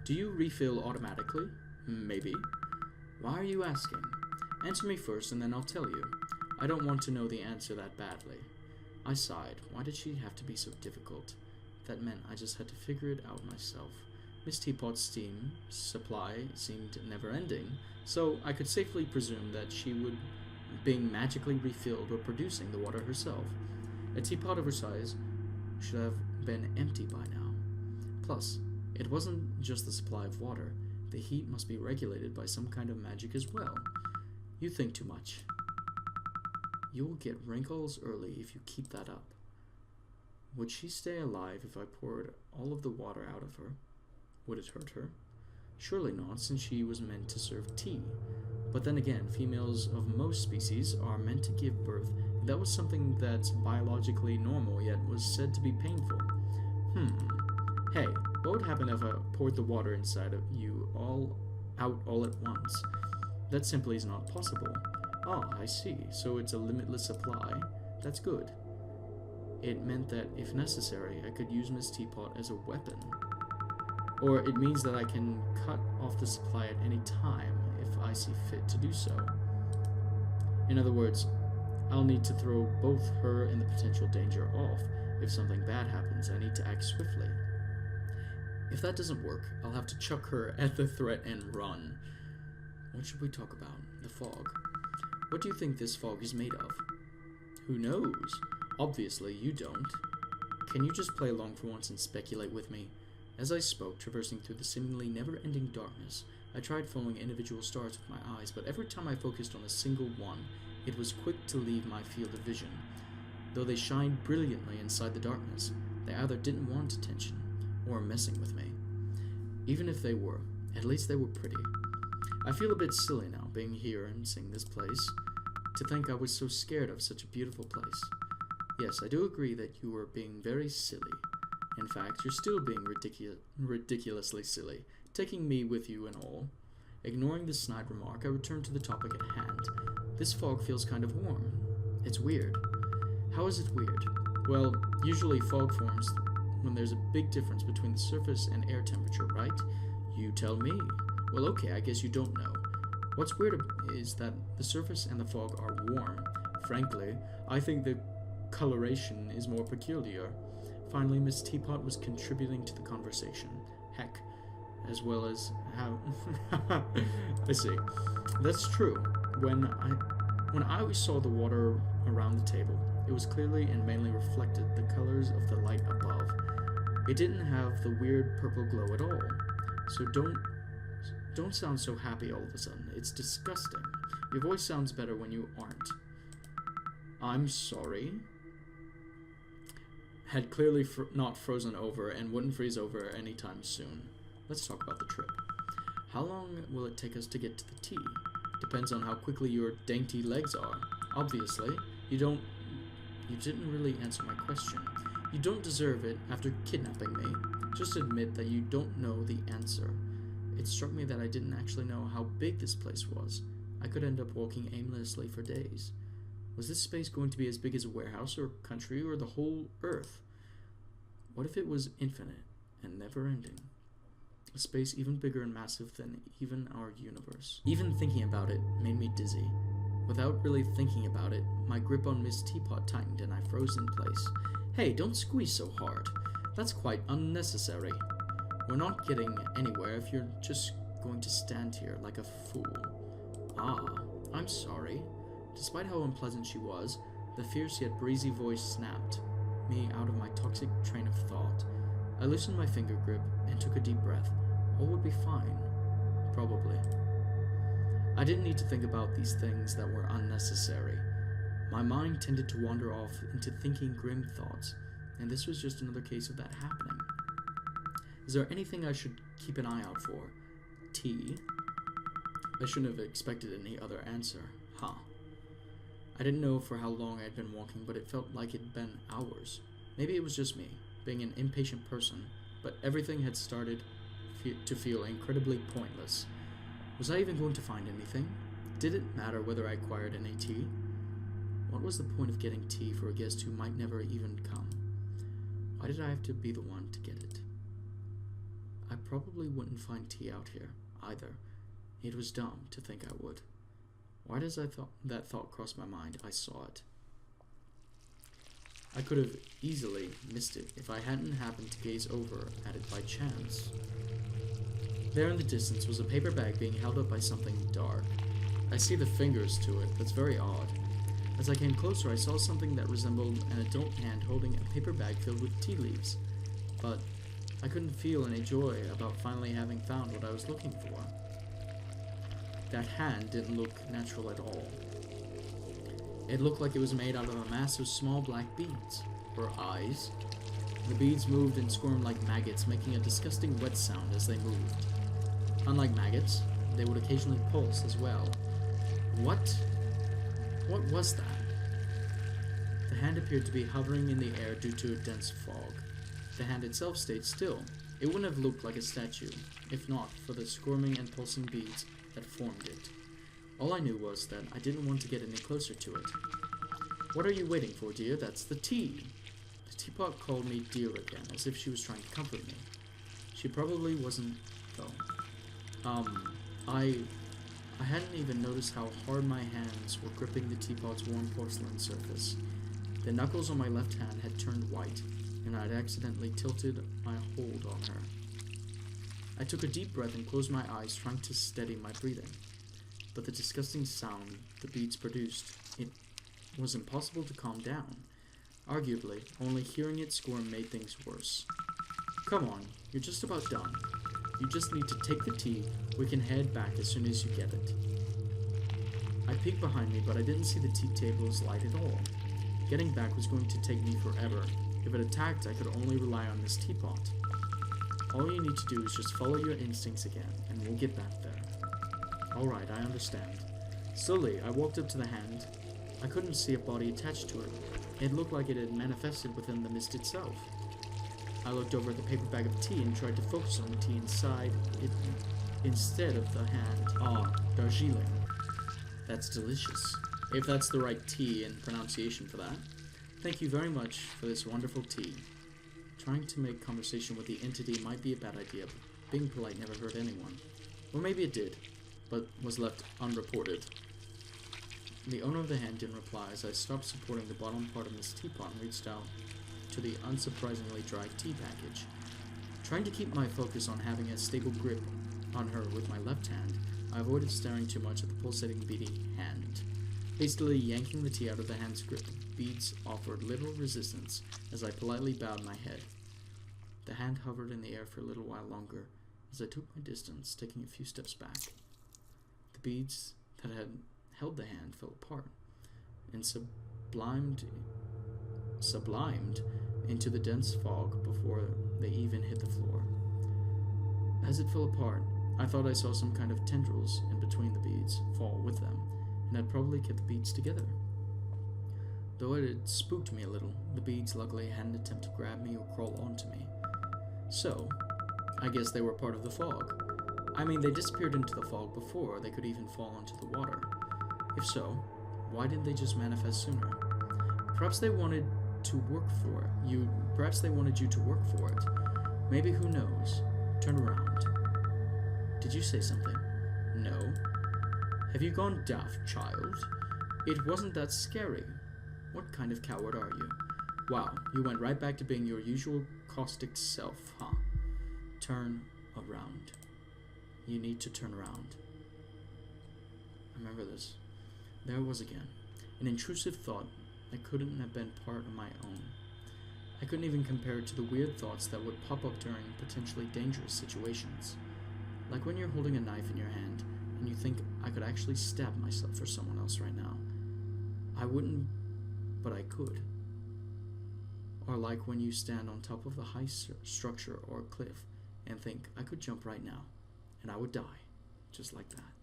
Do you refill automatically? Maybe. Why are you asking? Answer me first and then I'll tell you. I don't want to know the answer that badly. I sighed. Why did she have to be so difficult? That meant I just had to figure it out myself. Miss Teapot's steam supply seemed never-ending, so I could safely presume that she would being magically refilled or producing the water herself. A teapot of her size should have been empty by now. Plus, it wasn't just the supply of water. The heat must be regulated by some kind of magic as well. You think too much. You'll get wrinkles early if you keep that up. Would she stay alive if I poured all of the water out of her? Would it hurt her? Surely not, since she was meant to serve tea. But then again, females of most species are meant to give birth. That was something that's biologically normal, yet was said to be painful. Hey, what would happen if I poured the water inside of you all at once? That simply is not possible. Ah, I see. So it's a limitless supply. That's good. It meant that, if necessary, I could use Miss Teapot as a weapon. Or it means that I can cut off the supply at any time if I see fit to do so. In other words, I'll need to throw both her and the potential danger off. If something bad happens, I need to act swiftly. If that doesn't work, I'll have to chuck her at the threat and run. What should we talk about? The fog. What do you think this fog is made of? Who knows? Obviously, you don't. Can you just play along for once and speculate with me? As I spoke, traversing through the seemingly never-ending darkness, I tried following individual stars with my eyes, but every time I focused on a single one, it was quick to leave my field of vision. Though they shined brilliantly inside the darkness, they either didn't want attention, or were messing with me. Even if they were, at least they were pretty. I feel a bit silly now, being here and seeing this place. To think I was so scared of such a beautiful place. Yes, I do agree that you were being very silly. In fact, you're still being ridiculously silly, taking me with you and all. Ignoring this snide remark, I return to the topic at hand. This fog feels kind of warm. It's weird. How is it weird? Well, usually fog forms when there's a big difference between the surface and air temperature, right? You tell me. Well, okay, I guess you don't know. What's weird is that the surface and the fog are warm. Frankly, I think the coloration is more peculiar. Finally, Miss Teapot was contributing to the conversation. Heck, as well as how... I see. That's true. When I saw the water around the table, it was clearly and mainly reflected the colors of the light above. It didn't have the weird purple glow at all. So don't sound so happy all of a sudden. It's disgusting. Your voice sounds better when you aren't. I'm sorry. Had clearly not frozen over and wouldn't freeze over anytime soon. Let's talk about the trip. How long will it take us to get to the tea? Depends on how quickly your dainty legs are. Obviously, you didn't really answer my question. You don't deserve it after kidnapping me. Just admit that you don't know the answer. It struck me that I didn't actually know how big this place was. I could end up walking aimlessly for days. Was this space going to be as big as a warehouse or country or the whole Earth? What if it was infinite and never-ending? A space even bigger and massive than even our universe. Even thinking about it made me dizzy. Without really thinking about it, my grip on Miss Teapot tightened and I froze in place. Hey, don't squeeze so hard. That's quite unnecessary. We're not getting anywhere if you're just going to stand here like a fool. Ah, I'm sorry. Despite how unpleasant she was, the fierce yet breezy voice snapped me out of my toxic train of thought. I loosened my finger grip and took a deep breath. All would be fine. Probably. I didn't need to think about these things that were unnecessary. My mind tended to wander off into thinking grim thoughts, and this was just another case of that happening. Is there anything I should keep an eye out for? Tea? I shouldn't have expected any other answer. Huh. I didn't know for how long I had been walking, but it felt like it'd been hours. Maybe it was just me, being an impatient person, but everything had started to feel incredibly pointless. Was I even going to find anything? Did it matter whether I acquired any tea? What was the point of getting tea for a guest who might never even come? Why did I have to be the one to get it? I probably wouldn't find tea out here, either. It was dumb to think I would. Why does that thought cross my mind? I saw it. I could have easily missed it if I hadn't happened to gaze over at it by chance. There in the distance was a paper bag being held up by something dark. I see the fingers to it. That's very odd. As I came closer, I saw something that resembled an adult hand holding a paper bag filled with tea leaves. But I couldn't feel any joy about finally having found what I was looking for. That hand didn't look natural at all. It looked like it was made out of a mass of small black beads, or eyes. The beads moved and squirmed like maggots, making a disgusting wet sound as they moved. Unlike maggots, they would occasionally pulse as well. What was that? The hand appeared to be hovering in the air due to a dense fog. The hand itself stayed still. It wouldn't have looked like a statue, if not for the squirming and pulsing beads that formed it. All I knew was that I didn't want to get any closer to it. What are you waiting for, dear? That's the tea. The teapot called me dear again, as if she was trying to comfort me. She probably wasn't, though. I hadn't even noticed how hard my hands were gripping the teapot's warm porcelain surface. The knuckles on my left hand had turned white, and I had accidentally tilted my hold on her. I took a deep breath and closed my eyes, trying to steady my breathing. But the disgusting sound the beads produced, it was impossible to calm down. Arguably, only hearing it squirm made things worse. Come on, you're just about done. You just need to take the tea. We can head back as soon as you get it. I peeked behind me, but I didn't see the tea table's light at all. Getting back was going to take me forever. If it attacked, I could only rely on this teapot. All you need to do is just follow your instincts again, and we'll get back there. Alright, I understand. Slowly, I walked up to the hand. I couldn't see a body attached to it. It looked like it had manifested within the mist itself. I looked over at the paper bag of tea and tried to focus on the tea inside it instead of the hand. Ah, Darjeeling. That's delicious. If that's the right tea and pronunciation for that. Thank you very much for this wonderful tea. Trying to make conversation with the entity might be a bad idea, but being polite never hurt anyone. Or maybe it did, but was left unreported. The owner of the hand didn't reply as I stopped supporting the bottom part of this teapot and reached out to the unsurprisingly dry tea package. Trying to keep my focus on having a stable grip on her with my left hand, I avoided staring too much at the pulsating beady hand. Hastily yanking the tea out of the hand's grip, beads offered little resistance as I politely bowed my head. The hand hovered in the air for a little while longer as I took my distance, taking a few steps back. The beads that had held the hand fell apart and sublimed into the dense fog before they even hit the floor. As it fell apart, I thought I saw some kind of tendrils in between the beads fall with them, and had probably kept the beads together. Though it had spooked me a little, the beads luckily hadn't attempted to grab me or crawl onto me. So, I guess they were part of the fog. I mean, they disappeared into the fog before they could even fall onto the water. If so, why didn't they just manifest sooner? Perhaps they wanted to work for you. Perhaps they wanted you to work for it. Maybe, who knows? Turn around. Did you say something? No. Have you gone daft, child? It wasn't that scary. What kind of coward are you? Wow, you went right back to being your usual caustic self, huh? Turn around. You need to turn around. Remember this. There it was again. An intrusive thought that couldn't have been part of my own. I couldn't even compare it to the weird thoughts that would pop up during potentially dangerous situations. Like when you're holding a knife in your hand and you think, I could actually stab myself or someone else right now. I wouldn't, but I could. Or like when you stand on top of a high structure or a cliff and think, I could jump right now and I would die, just like that.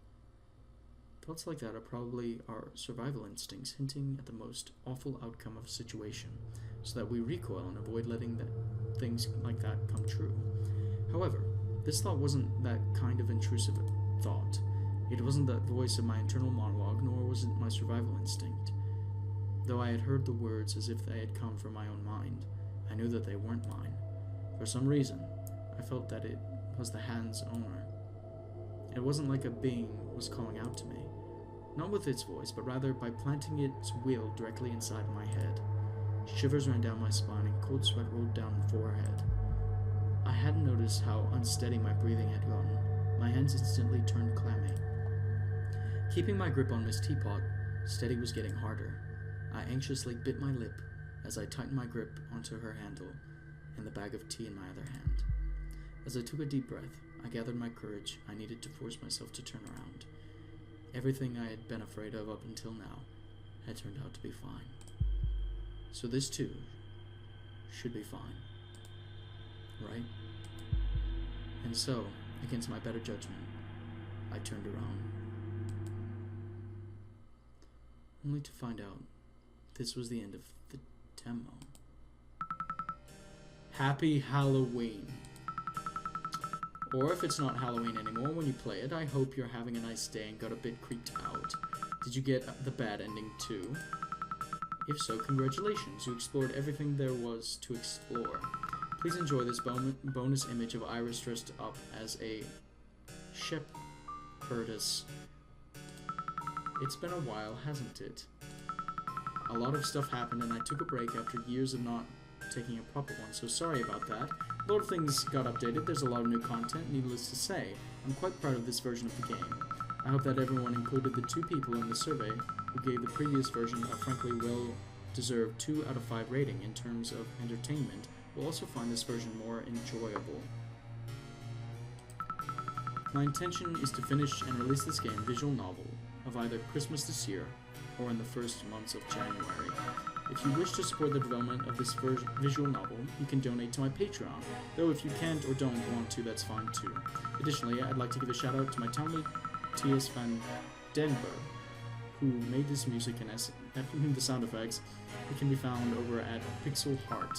Thoughts like that are probably our survival instincts hinting at the most awful outcome of a situation, so that we recoil and avoid letting things like that come true. However, this thought wasn't that kind of intrusive thought. It wasn't the voice of my internal monologue, nor was it my survival instinct. Though I had heard the words as if they had come from my own mind, I knew that they weren't mine. For some reason, I felt that it was the hand's owner. It wasn't like a being was calling out to me. Not with its voice, but rather by planting its will directly inside my head. Shivers ran down my spine and cold sweat rolled down my forehead. I hadn't noticed how unsteady my breathing had gotten. My hands instantly turned clammy. Keeping my grip on Miss Teapot, steady was getting harder. I anxiously bit my lip as I tightened my grip onto her handle and the bag of tea in my other hand. As I took a deep breath, I gathered my courage. I needed to force myself to turn around. Everything I had been afraid of up until now had turned out to be fine. So this too should be fine, right? And so, against my better judgment, I turned around. Only to find out this was the end of the demo. Happy Halloween. Or if it's not Halloween anymore when you play it, I hope you're having a nice day and got a bit creeped out. Did you get the bad ending too? If so, congratulations, you explored everything there was to explore. Please enjoy this bonus image of Iris dressed up as a shepherdess. It's been a while, hasn't it? A lot of stuff happened and I took a break after years of not taking a proper one, so sorry about that. A lot of things got updated, there's a lot of new content, needless to say. I'm quite proud of this version of the game. I hope that everyone included the 2 people in the survey who gave the previous version a frankly well-deserved 2 out of 5 rating in terms of entertainment, will also find this version more enjoyable. My intention is to finish and release this game visual novel of either Christmas this year or in the first months of January. If you wish to support the development of this visual novel, you can donate to my Patreon, though if you can't or don't want to, that's fine too. Additionally, I'd like to give a shout out to my Tommy T.S. van Denver, who made this music and the sound effects. It can be found over at Pixel Heart.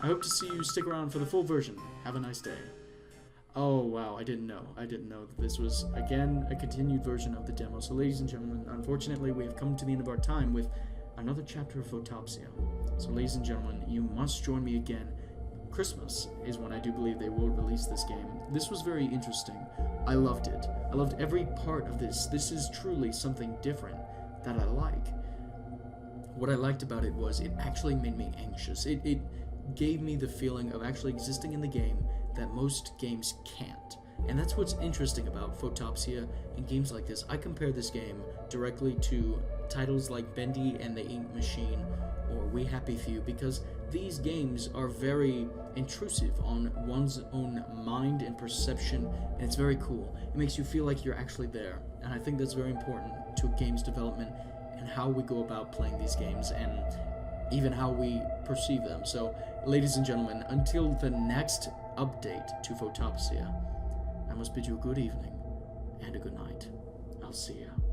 I hope to see you stick around for the full version. Have a nice day. Oh wow, I didn't know that this was, again, a continued version of the demo. So ladies and gentlemen, unfortunately we have come to the end of our time with another chapter of Photopsia. So ladies and gentlemen, you must join me again. Christmas is when I do believe they will release this game. This was very interesting. I loved it. I loved every part of this. This is truly something different that I like. What I liked about it was it actually made me anxious. It gave me the feeling of actually existing in the game that most games can't. And that's what's interesting about Photopsia and games like this. I compare this game directly to titles like Bendy and the Ink Machine or We Happy Few, because these games are very intrusive on one's own mind and perception, and it's very cool. It makes you feel like you're actually there, and I think that's very important to a game's development and how we go about playing these games and even how we perceive them. So, ladies and gentlemen, until the next update to Photopsia, I must bid you a good evening and a good night. I'll see ya.